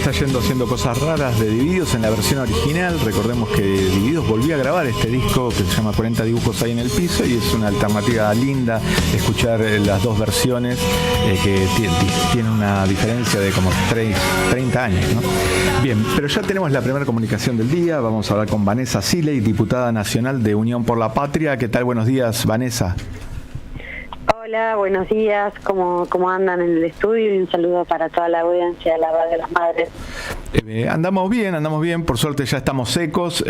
está yendo haciendo cosas raras de Divididos en la versión original. Recordemos que Divididos volvió a grabar este disco que se llama 40 dibujos ahí en el piso, y es una alternativa linda escuchar las dos versiones que tienen una diferencia de como 30 años, ¿no? Bien, pero ya tenemos la primera comunicación del día. Vamos a hablar con Vanessa Siley, diputada nacional de Unión por la Patria. ¿Qué tal? Buenos días, Vanessa. Hola, buenos días. ¿Cómo andan en el estudio? Y un saludo para toda la audiencia de la Radio de las Madres. Andamos bien, por suerte ya estamos secos,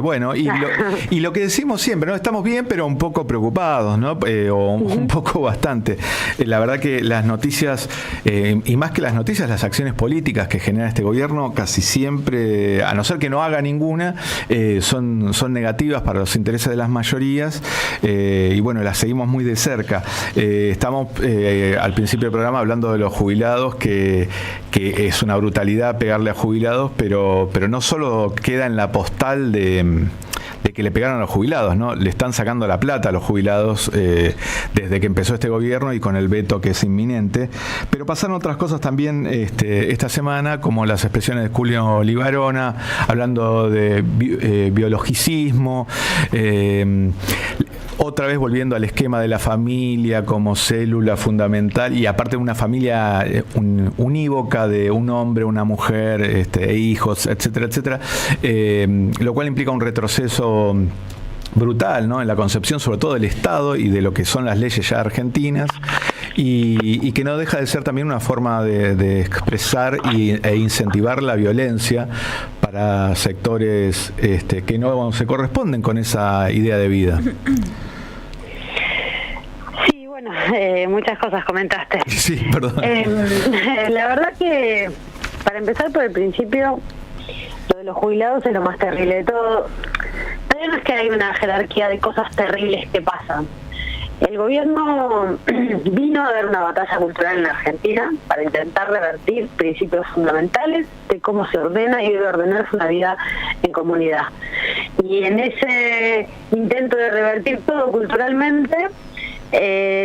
bueno, y lo que decimos siempre, ¿no? Estamos bien, pero un poco preocupados, ¿no? Un poco bastante. La verdad que las noticias, y más que las noticias, las acciones políticas que genera este gobierno, casi siempre, a no ser que no haga ninguna, son negativas para los intereses de las mayorías, y bueno, las seguimos muy de cerca. Estamos al principio del programa hablando de los jubilados, que es una brutalidad pegarle a jubilados, pero no solo queda en la postal de que le pegaron a los jubilados, ¿no? Le están sacando la plata a los jubilados desde que empezó este gobierno y con el veto que es inminente. Pero pasaron otras cosas también esta semana, como las expresiones de Julio Libarona, hablando de biologicismo, otra vez volviendo al esquema de la familia como célula fundamental, y aparte una familia unívoca de un hombre, una mujer, hijos, etcétera, etcétera, lo cual implica un retroceso brutal, ¿no? En la concepción sobre todo del Estado y de lo que son las leyes ya argentinas, y que no deja de ser también una forma de expresar e incentivar la violencia para sectores que no se corresponden con esa idea de vida. Muchas cosas comentaste. Sí, perdón. La verdad que, para empezar por el principio, lo de los jubilados es lo más terrible de todo. Pero no es que hay una jerarquía de cosas terribles que pasan. El gobierno vino a dar una batalla cultural en la Argentina para intentar revertir principios fundamentales de cómo se ordena y debe ordenarse una vida en comunidad. Y en ese intento de revertir todo culturalmente,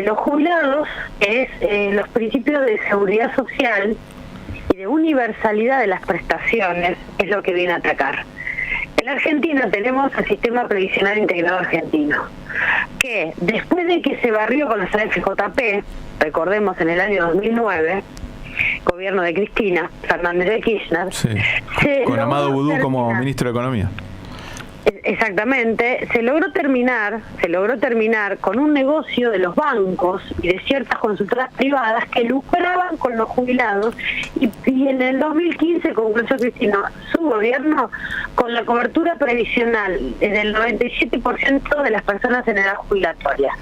los jubilados, que es los principios de seguridad social y de universalidad de las prestaciones, es lo que viene a atacar. En la Argentina tenemos el Sistema Previsional Integrado Argentino, que después de que se barrió con los AFJP, recordemos en el año 2009, gobierno de Cristina Fernández de Kirchner, sí, con Amado Boudou como ministro de Economía. Exactamente, se logró terminar con un negocio de los bancos y de ciertas consultoras privadas que lucraban con los jubilados, y en el 2015 concluyó Cristina su gobierno con la cobertura previsional del 97% de las personas en edad jubilatoria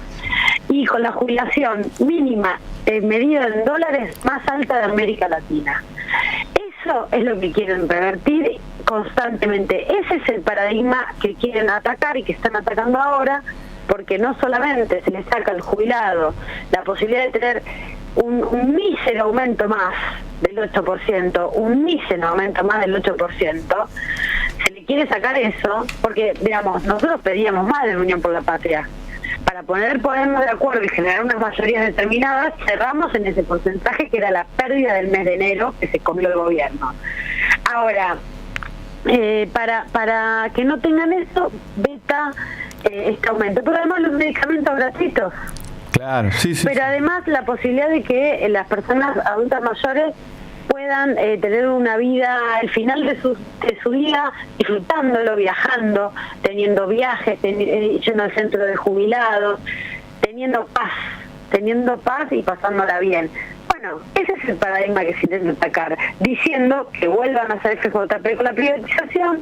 y con la jubilación mínima medida en dólares más alta de América Latina. Eso es lo que quieren revertir constantemente. Ese es el paradigma que quieren atacar y que están atacando ahora, porque no solamente se le saca al jubilado la posibilidad de tener un mísero aumento más del 8%, un mísero aumento más del 8%, se le quiere sacar eso, porque, digamos, nosotros pedíamos más de la Unión por la Patria. Para ponernos de acuerdo y generar unas mayorías determinadas, cerramos en ese porcentaje que era la pérdida del mes de enero que se comió el gobierno. Ahora, para que no tengan eso, veta este aumento. Pero además los medicamentos gratuitos. Claro, sí. Pero además la posibilidad de que las personas adultas mayores puedan tener una vida al final de su vida, disfrutándolo, viajando, teniendo viajes, yendo al centro de jubilados, teniendo paz y pasándola bien. Bueno, ese es el paradigma que se intenta atacar, diciendo que vuelvan a hacer FJP con la privatización,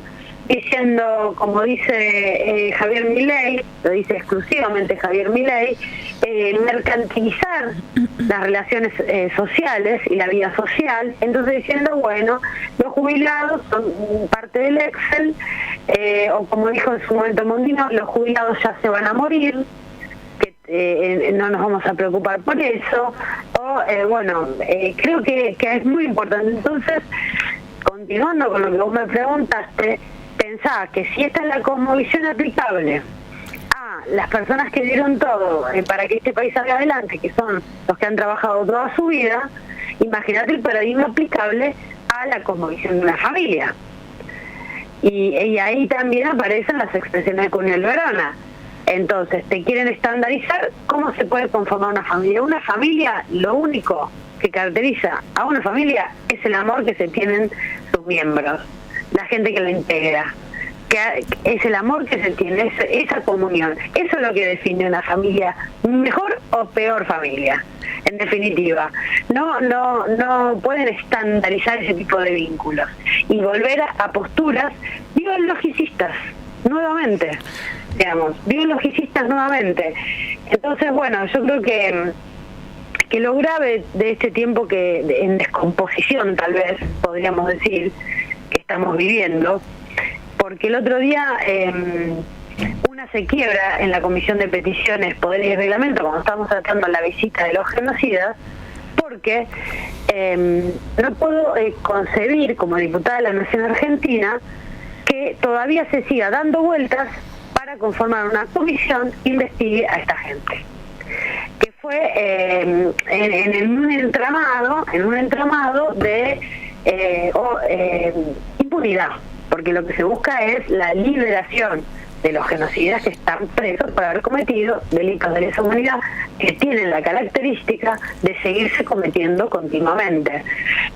diciendo, como dice Javier Milei, lo dice exclusivamente Javier Milei, mercantilizar las relaciones sociales y la vida social, entonces diciendo, bueno, los jubilados son parte del Excel, o como dijo en su momento Mondino, los jubilados ya se van a morir, que no nos vamos a preocupar por eso, o creo que es muy importante. Entonces, continuando con lo que vos me preguntaste, pensá que si esta es la cosmovisión aplicable a las personas que dieron todo para que este país salga adelante, que son los que han trabajado toda su vida, imagínate el paradigma aplicable a la cosmovisión de una familia. Y ahí también aparecen las expresiones de Cuneo Verona. Entonces, te quieren estandarizar cómo se puede conformar una familia. Una familia, lo único que caracteriza a una familia es el amor que se tienen sus miembros, la gente que la integra, que es el amor que se tiene, esa comunión. Eso es lo que define una familia, mejor o peor familia, en definitiva. No pueden estandarizar ese tipo de vínculos y volver a posturas biologicistas nuevamente, biologicistas nuevamente. Entonces, bueno, yo creo que lo grave de este tiempo en descomposición, tal vez podríamos decir, que estamos viviendo, porque el otro día una se quiebra en la Comisión de Peticiones, Poderes y Reglamento, cuando estamos tratando la visita de los genocidas, porque no puedo concebir, como diputada de la Nación Argentina, que todavía se siga dando vueltas para conformar una comisión que investigue a esta gente, que fue en un entramado de impunidad, porque lo que se busca es la liberación de los genocidas que están presos por haber cometido delitos de lesa humanidad que tienen la característica de seguirse cometiendo continuamente,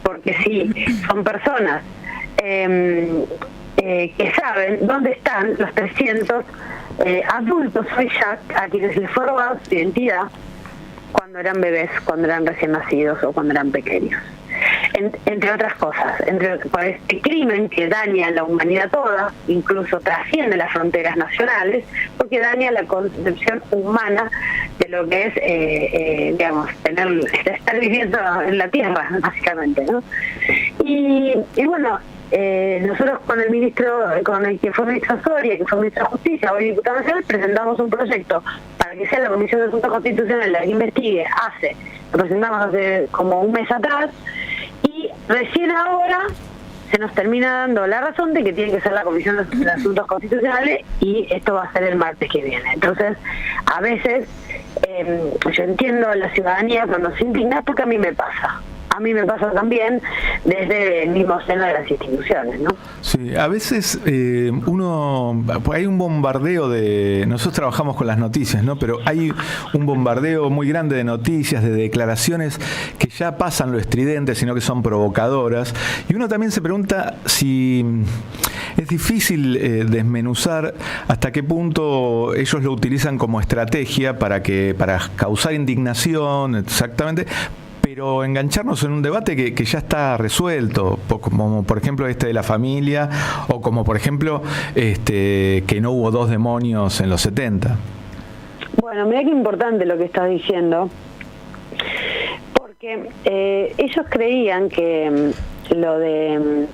porque si son personas que saben dónde están los 300 adultos hoy ya a quienes les fue robada su identidad cuando eran bebés, cuando eran recién nacidos o cuando eran pequeños. Entre otras cosas, por este crimen que daña a la humanidad toda, incluso trasciende las fronteras nacionales, porque daña la concepción humana de lo que es estar viviendo en la tierra, básicamente, ¿no? Y bueno, nosotros con el que fue ministro Soria, que fue ministro de Justicia, hoy diputado nacional, presentamos un proyecto para que sea la Comisión de Asuntos Constitucionales la que investigue. Lo presentamos hace como un mes atrás, y recién ahora se nos termina dando la razón de que tiene que ser la Comisión de Asuntos Constitucionales, y esto va a ser el martes que viene. Entonces, a veces yo entiendo a la ciudadanía cuando se indigna, porque a mí me pasa también desde el mismo seno de las instituciones, ¿no? Sí, a veces hay un bombardeo nosotros trabajamos con las noticias, ¿no? Pero hay un bombardeo muy grande de noticias, de declaraciones que ya pasan lo estridente, sino que son provocadoras, y uno también se pregunta si es difícil desmenuzar hasta qué punto ellos lo utilizan como estrategia para causar indignación, exactamente, pero engancharnos en un debate que ya está resuelto, como por ejemplo de la familia, o como por ejemplo que no hubo 2 demonios en los 70. Bueno, mira qué importante lo que estás diciendo, porque ellos creían que lo de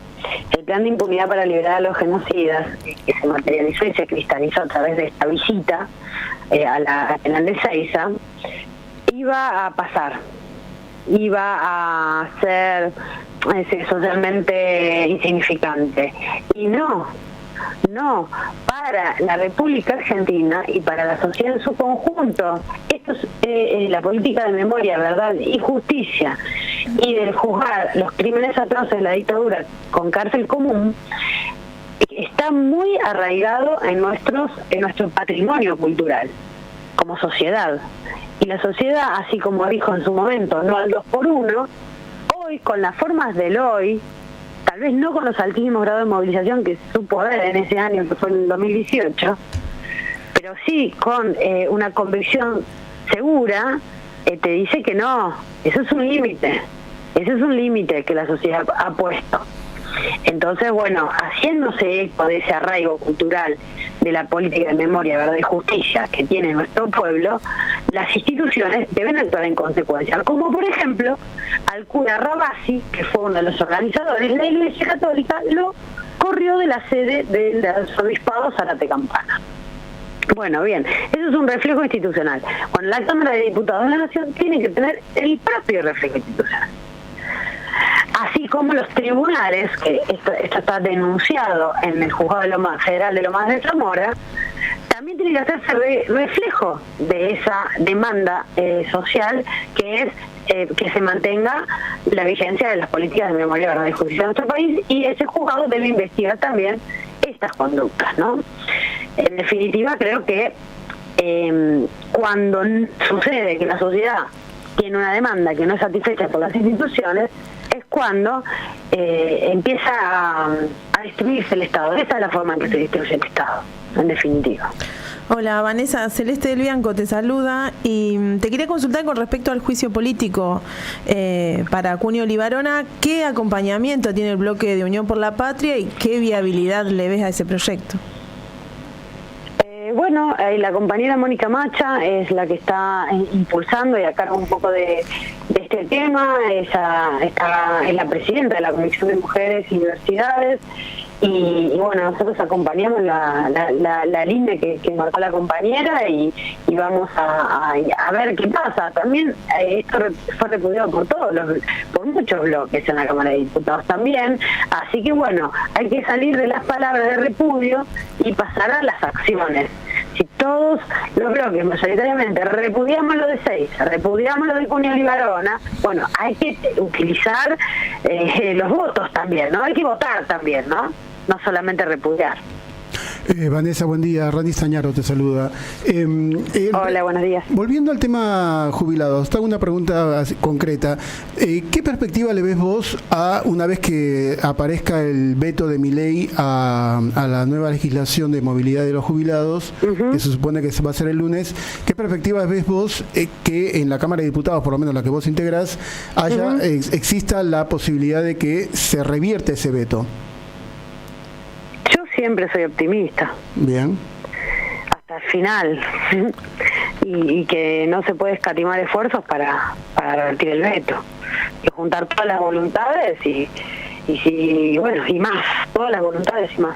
el plan de impunidad para liberar a los genocidas, que se materializó y se cristalizó a través de esta visita a la penal de Ezeiza, iba a pasar, iba a ser socialmente insignificante. Y no, para la República Argentina y para la sociedad en su conjunto, esto es la política de memoria, verdad y justicia, y del juzgar los crímenes atroces de la dictadura con cárcel común, está muy arraigado en nuestro patrimonio cultural como sociedad. Y la sociedad, así como dijo en su momento, no al 2x1, hoy, con las formas del hoy, tal vez no con los altísimos grados de movilización que supo haber en ese año, que fue en el 2018, pero sí con una convicción segura, te dice que no, eso es un límite que la sociedad ha puesto. Entonces, bueno, haciéndose eco de ese arraigo cultural de la política de memoria, verdad y justicia que tiene nuestro pueblo, las instituciones deben actuar en consecuencia, como por ejemplo al cura Rabasi, que fue uno de los organizadores. La Iglesia Católica lo corrió de la sede del arzobispado Zárate Campana. Bueno, bien, eso es un reflejo institucional. Bueno, la Cámara de Diputados de la Nación tiene que tener el propio reflejo institucional. Así como los tribunales, que esto está denunciado en el Juzgado Federal de Lomas de Zamora, también tiene que hacerse reflejo de esa demanda social, que es que se mantenga la vigencia de las políticas de memoria, verdad y justicia en nuestro país, y ese juzgado debe investigar también estas conductas, ¿no? En definitiva, creo que cuando sucede que la sociedad tiene una demanda que no es satisfecha por las instituciones, es cuando empieza a destruirse el Estado. Esa es la forma en que se destruye el Estado, en definitiva. Hola Vanessa, Celeste del Bianco te saluda y te quería consultar con respecto al juicio político para Cunio Libarona. ¿Qué acompañamiento tiene el bloque de Unión por la Patria y qué viabilidad le ves a ese proyecto? Bueno, la compañera Mónica Macha es la que está impulsando y a cargo un poco de este tema. Ella es la presidenta de la Comisión de Mujeres y Diversidades. Y bueno, nosotros acompañamos la línea que marcó la compañera y vamos a ver qué pasa. También esto fue repudiado por muchos bloques en la Cámara de Diputados también. Así que bueno, hay que salir de las palabras de repudio y pasar a las acciones. Si todos los bloques mayoritariamente repudiamos lo de Seiza, repudiamos lo de Cunio Libarona, bueno, hay que utilizar los votos también, ¿no? Hay que votar también, ¿no? No solamente repudiar. Vanessa, buen día. Randy Sañaro te saluda. Hola, buenos días. Volviendo al tema jubilados, te hago una pregunta concreta. ¿Qué perspectiva le ves vos a una vez que aparezca el veto de Milei a la nueva legislación de movilidad de los jubilados, que se supone que se va a hacer el lunes? ¿Qué perspectiva ves vos que en la Cámara de Diputados, por lo menos la que vos integrás, exista la posibilidad de que se revierte ese veto? Siempre soy optimista. Bien. Hasta el final. y que no se puede escatimar esfuerzos para revertir el veto. Y juntar todas las voluntades y más. Todas las voluntades y más.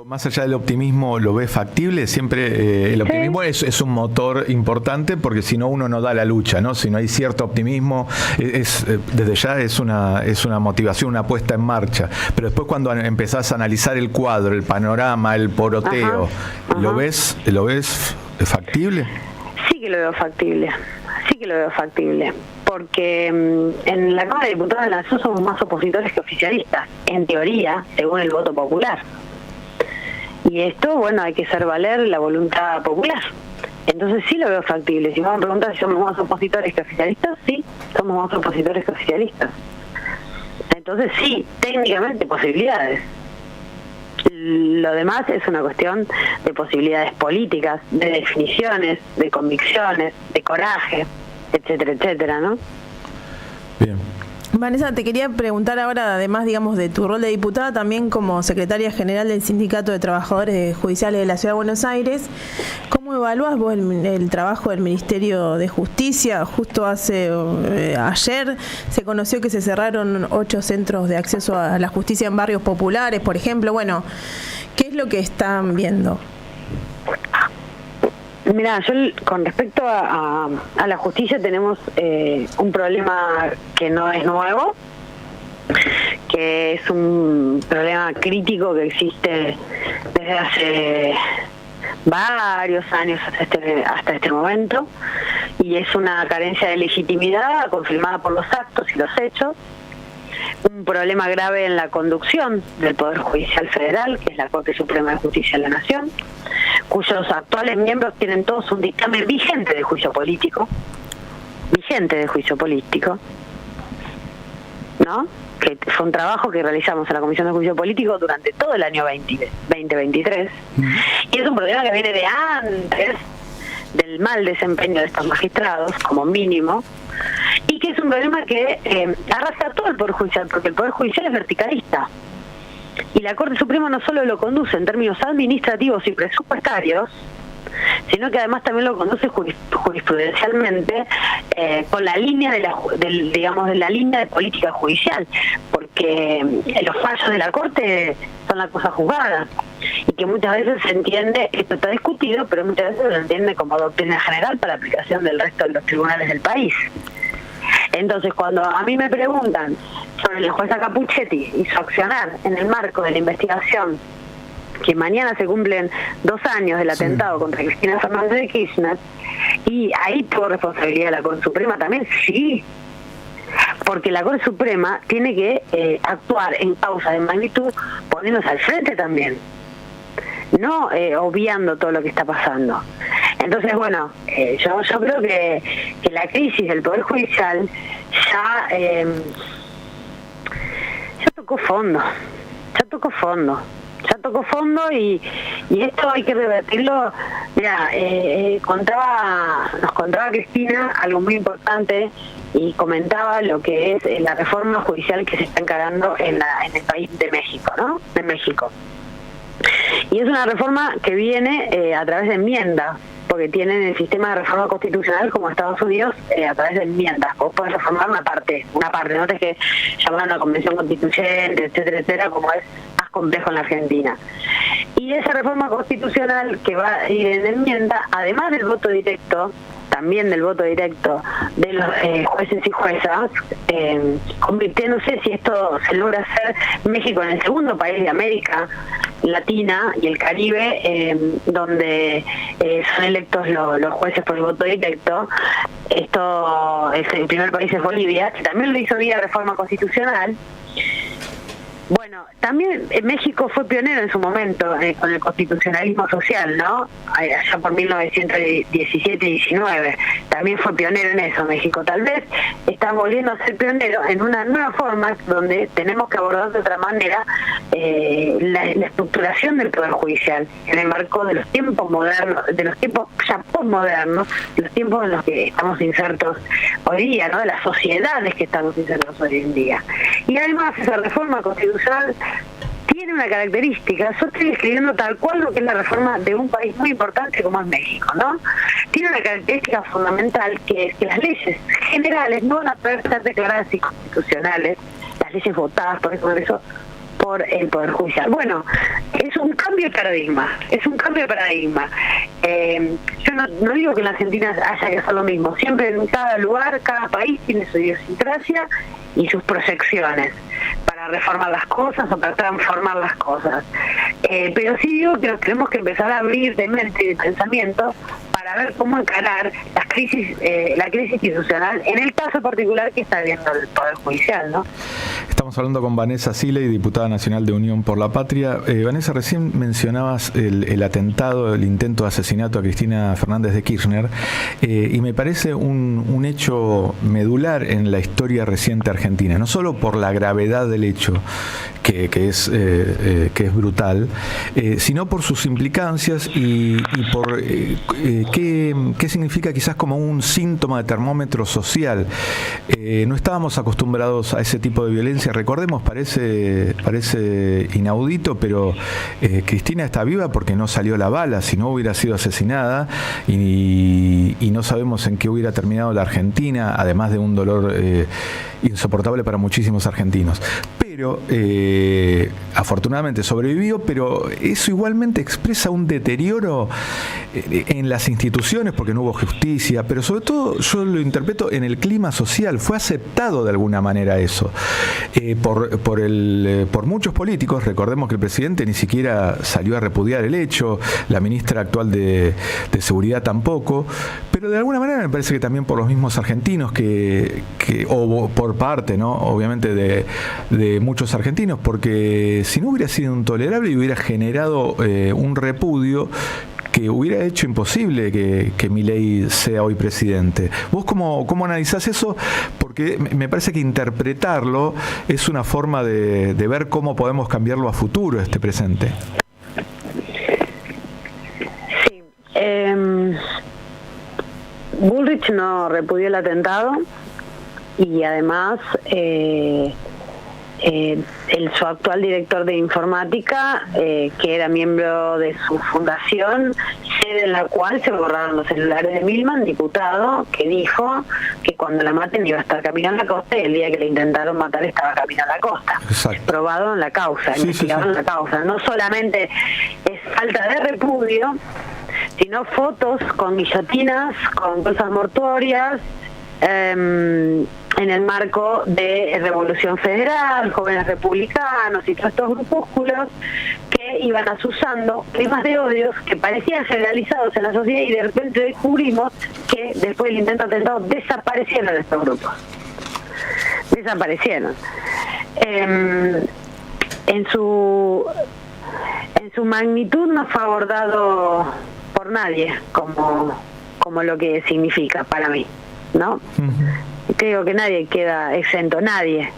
Más allá del optimismo, ¿lo ves factible? Siempre el optimismo es un motor importante porque si no uno no da la lucha, ¿no? Si no hay cierto optimismo, desde ya es una motivación, una puesta en marcha. Pero después cuando empezás a analizar el cuadro, el panorama, el poroteo, ¿lo ves factible? Sí que lo veo factible. Porque en la Cámara de Diputados de la Nación somos más opositores que oficialistas, en teoría, según el voto popular. Y esto, bueno, hay que hacer valer la voluntad popular. Entonces sí lo veo factible. Si me van a preguntar si somos más opositores que oficialistas, sí, somos más opositores que oficialistas. Entonces sí, técnicamente posibilidades. Lo demás es una cuestión de posibilidades políticas, de definiciones, de convicciones, de coraje, etcétera, etcétera, ¿no? Bien. Vanessa, te quería preguntar ahora, además, digamos, de tu rol de diputada, también como secretaria general del Sindicato de Trabajadores Judiciales de la Ciudad de Buenos Aires, ¿cómo evalúas vos el trabajo del Ministerio de Justicia? Justo ayer se conoció que se cerraron 8 centros de acceso a la justicia en barrios populares, por ejemplo. Bueno, ¿qué es lo que están viendo? Mira, yo con respecto a la justicia tenemos un problema que no es nuevo, que es un problema crítico que existe desde hace varios años hasta este momento, y es una carencia de legitimidad confirmada por los actos y los hechos, un problema grave en la conducción del Poder Judicial Federal, que es la Corte Suprema de Justicia de la Nación, cuyos actuales miembros tienen todos un dictamen vigente de juicio político, ¿no? Que fue un trabajo que realizamos en la Comisión de Juicio Político durante todo el año 2023, y es un problema que viene de antes del mal desempeño de estos magistrados, como mínimo, y que es un problema que arrastra todo el Poder Judicial, porque el Poder Judicial es verticalista. Y la Corte Suprema no solo lo conduce en términos administrativos y presupuestarios, sino que además también lo conduce jurisprudencialmente con la línea de la línea de política judicial, porque los fallos de la Corte son la cosa juzgada, y que muchas veces se entiende, esto está discutido, pero muchas veces se entiende como doctrina general para aplicación del resto de los tribunales del país. Entonces, cuando a mí me preguntan sobre la jueza Capuchetti y su accionar en el marco de la investigación que mañana se cumplen 2 años del atentado contra Cristina Fernández de Kirchner, y ahí tuvo responsabilidad de la Corte Suprema también, sí, porque la Corte Suprema tiene que actuar en causa de magnitud poniéndose al frente también, no obviando todo lo que está pasando. Entonces, bueno, yo creo que la crisis del Poder Judicial ya tocó fondo y esto hay que revertirlo. Mira, nos contaba Cristina algo muy importante y comentaba lo que es la reforma judicial que se está encarando en el país de México, ¿no? De México. Y es una reforma que viene a través de enmiendas, porque tienen el sistema de reforma constitucional como Estados Unidos a través de enmiendas. Vos podés reformar una parte, no tenés que llamar a una convención constituyente, etcétera, como es más complejo en la Argentina. Y esa reforma constitucional que va a ir en enmienda, además del voto directo, también del voto directo de los jueces y juezas, convirtiéndose, si esto se logra hacer, México en el segundo país de América Latina y el Caribe donde son electos los jueces por el voto directo. Esto es el primer país, es Bolivia, que también lo hizo vía reforma constitucional. Bueno, también México fue pionero en su momento con el constitucionalismo social, ¿no? Allá por 1917-19, también fue pionero en eso México. Tal vez está volviendo a ser pionero en una nueva forma donde tenemos que abordar de otra manera la estructuración del Poder Judicial en el marco de los tiempos modernos, de los tiempos ya postmodernos, los tiempos en los que estamos insertos hoy día, ¿no? De las sociedades que estamos insertos hoy en día. Y además esa reforma constitucional tiene una característica, yo estoy escribiendo tal cual lo que es la reforma de un país muy importante como es México, ¿no? Tiene una característica fundamental que es que las leyes generales no van a poder ser declaradas inconstitucionales, las leyes votadas por el Congreso, por el Poder Judicial. Bueno, es un cambio de paradigma, yo no digo que en la Argentina haya que hacer lo mismo, siempre en cada lugar, cada país tiene su idiosincrasia y sus proyecciones para reformar las cosas o para transformar las cosas. Pero sí digo que nos tenemos que empezar a abrir de mente y de pensamiento para ver cómo encarar la crisis institucional, en el caso particular que está viendo el Poder Judicial, ¿no? Estamos hablando con Vanessa Siley, diputada nacional de Unión por la Patria. Vanessa, recién mencionabas el atentado, el intento de asesinato a Cristina Fernández de Kirchner, y me parece un hecho medular en la historia reciente argentina, no solo por la gravedad del hecho, que es brutal, sino por sus implicancias y por qué significa quizás como un síntoma de termómetro social. No estábamos acostumbrados a ese tipo de violencia. Recordemos, parece inaudito, pero Cristina está viva porque no salió la bala, si no hubiera sido asesinada, y no sabemos en qué hubiera terminado la Argentina, además de un dolor insoportable para muchísimos argentinos. Pero afortunadamente sobrevivió, pero eso igualmente expresa un deterioro en las instituciones porque no hubo justicia, pero sobre todo yo lo interpreto en el clima social. Fue aceptado de alguna manera eso por muchos políticos. Recordemos que el presidente ni siquiera salió a repudiar el hecho, la ministra actual de Seguridad tampoco, pero de alguna manera me parece que también por los mismos argentinos o por parte, ¿no? Obviamente de muchos argentinos, porque si no hubiera sido intolerable y hubiera generado un repudio que hubiera hecho imposible que Milei sea hoy presidente. ¿Vos cómo analizás eso? Porque me parece que interpretarlo es una forma de ver cómo podemos cambiarlo a futuro, este presente. Sí. Bullrich no repudió el atentado y además su actual director de informática, que era miembro de su fundación, sede en la cual se borraron los celulares de Milman, diputado, que dijo que cuando la maten iba a estar caminando a la costa y el día que le intentaron matar estaba caminando a la costa. Exacto. Probado en la causa, investigado en la causa. No solamente es falta de repudio, sino fotos con guillotinas, con cosas mortuorias, en el marco de Revolución Federal, Jóvenes Republicanos y todos estos grupúsculos que iban asusando climas de odios que parecían generalizados en la sociedad, y de repente descubrimos que después del intento de atentado desaparecieron estos grupos. Desaparecieron. En su magnitud no fue abordado por nadie como lo que significa para mí, ¿no? Uh-huh. Creo que nadie queda exento, nadie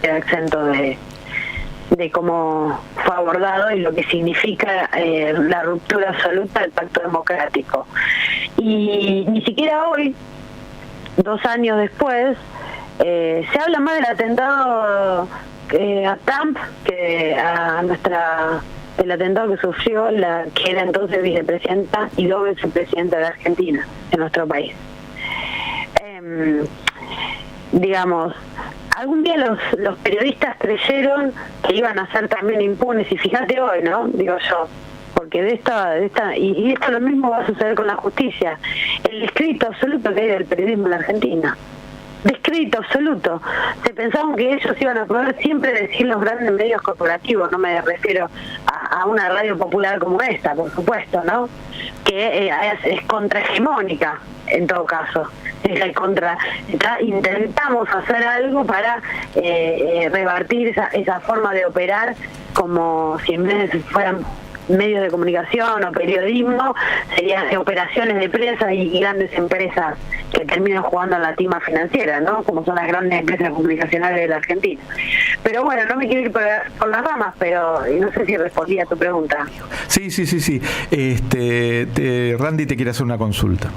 queda exento de cómo fue abordado y lo que significa la ruptura absoluta del pacto democrático. Y ni siquiera hoy, 2 años después, se habla más del atentado a Trump que el atentado que sufrió la que era entonces vicepresidenta y 2 veces presidenta de Argentina en nuestro país. Digamos, algún día los periodistas creyeron que iban a ser también impunes, y fíjate hoy, ¿no? Digo yo, porque de esta y esto lo mismo va a suceder con la justicia. El descrédito absoluto que hay del periodismo en la Argentina. Descrédito absoluto. Se pensaban que ellos iban a poder siempre decir los grandes medios corporativos, no me refiero a una radio popular como esta, por supuesto, ¿no? Que es contrahegemónica en todo caso. Intentamos hacer algo para revertir esa forma de operar, como si en vez de fueran medios de comunicación o periodismo, serían operaciones de empresas y grandes empresas que terminan jugando a la timba financiera, ¿no? Como son las grandes empresas comunicacionales de la Argentina. Pero bueno, no me quiero ir por las ramas, pero no sé si respondí a tu pregunta. Sí. Randy te quiere hacer una consulta.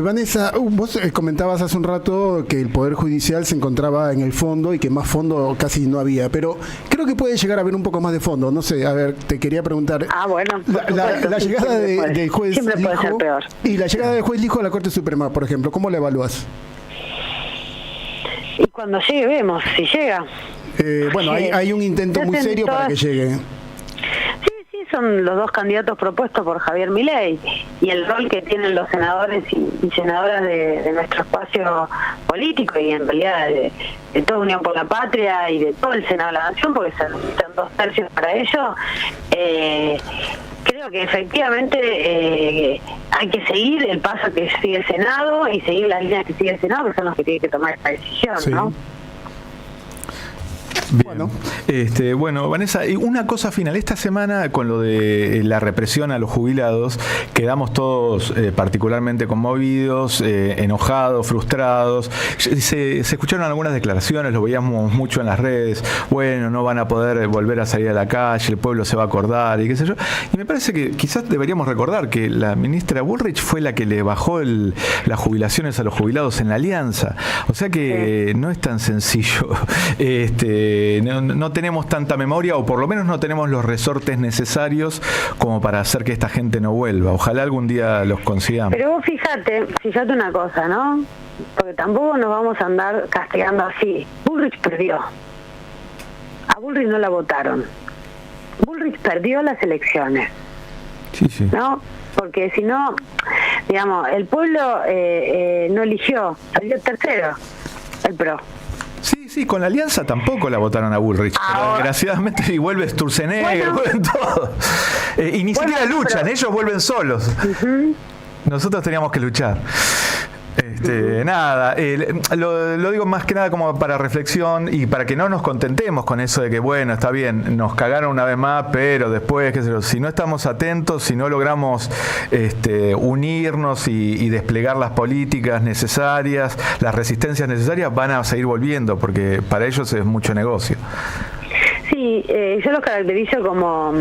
Vanessa, vos comentabas hace un rato que el Poder Judicial se encontraba en el fondo y que más fondo casi no había, pero creo que puede llegar a haber un poco más de fondo. No sé, a ver, te quería preguntar. Bueno, la llegada del juez siempre puede ser peor. Y la llegada del juez Lijo a la Corte Suprema, por ejemplo, ¿cómo la evalúas? Y cuando llegue vemos si llega. Hay un intento muy serio para que llegue. Sí, son los 2 candidatos propuestos por Javier Milei, y el rol que tienen los senadores y senadoras de nuestro espacio político, y en realidad de toda Unión por la Patria y de todo el Senado de la Nación, porque son 2/3 para ello. Creo que efectivamente hay que seguir el paso que sigue el Senado y seguir las líneas que sigue el Senado, que son los que tienen que tomar esta decisión, sí. ¿No? Bien. Bueno, Vanessa, y una cosa final. Esta semana, con lo de la represión a los jubilados, quedamos todos particularmente conmovidos, enojados, frustrados. Se escucharon algunas declaraciones, lo veíamos mucho en las redes. Bueno, no van a poder volver a salir a la calle, el pueblo se va a acordar y qué sé yo. Y me parece que quizás deberíamos recordar que la ministra Bullrich fue la que le bajó las jubilaciones a los jubilados en la Alianza. O sea que no es tan sencillo. No tenemos tanta memoria, o por lo menos no tenemos los resortes necesarios como para hacer que esta gente no vuelva. Ojalá algún día los consigamos. Pero vos fíjate una cosa, ¿no? Porque tampoco nos vamos a andar castigando así. Bullrich perdió. A Bullrich no la votaron. Bullrich perdió las elecciones. Sí. ¿No? Porque si no, digamos, el pueblo no eligió, salió tercero el PRO. Sí, con la Alianza tampoco la votaron a Bullrich. Desgraciadamente, y vuelve Sturzenegger, vuelven todos. Y ni siquiera luchan, ellos vuelven solos. Uh-huh. Nosotros teníamos que luchar. Nada, lo digo más que nada como para reflexión y para que no nos contentemos con eso de que, bueno, está bien, nos cagaron una vez más, pero después, qué sé yo, si no estamos atentos, si no logramos unirnos y desplegar las políticas necesarias, las resistencias necesarias, van a seguir volviendo, porque para ellos es mucho negocio. Sí, yo los caracterizo como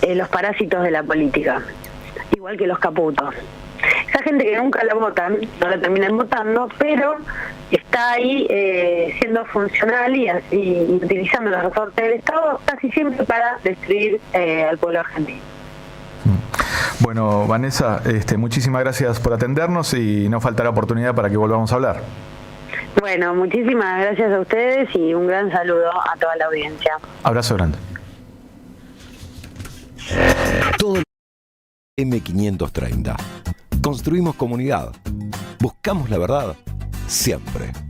los parásitos de la política, igual que los caputos. Esa gente que nunca la votan, no la terminan votando, pero está ahí siendo funcional y utilizando los resortes del Estado casi siempre para destruir al pueblo argentino. Bueno, Vanessa, muchísimas gracias por atendernos y no faltará oportunidad para que volvamos a hablar. Bueno, muchísimas gracias a ustedes y un gran saludo a toda la audiencia. Abrazo grande. Todo M530. Construimos comunidad. Buscamos la verdad siempre.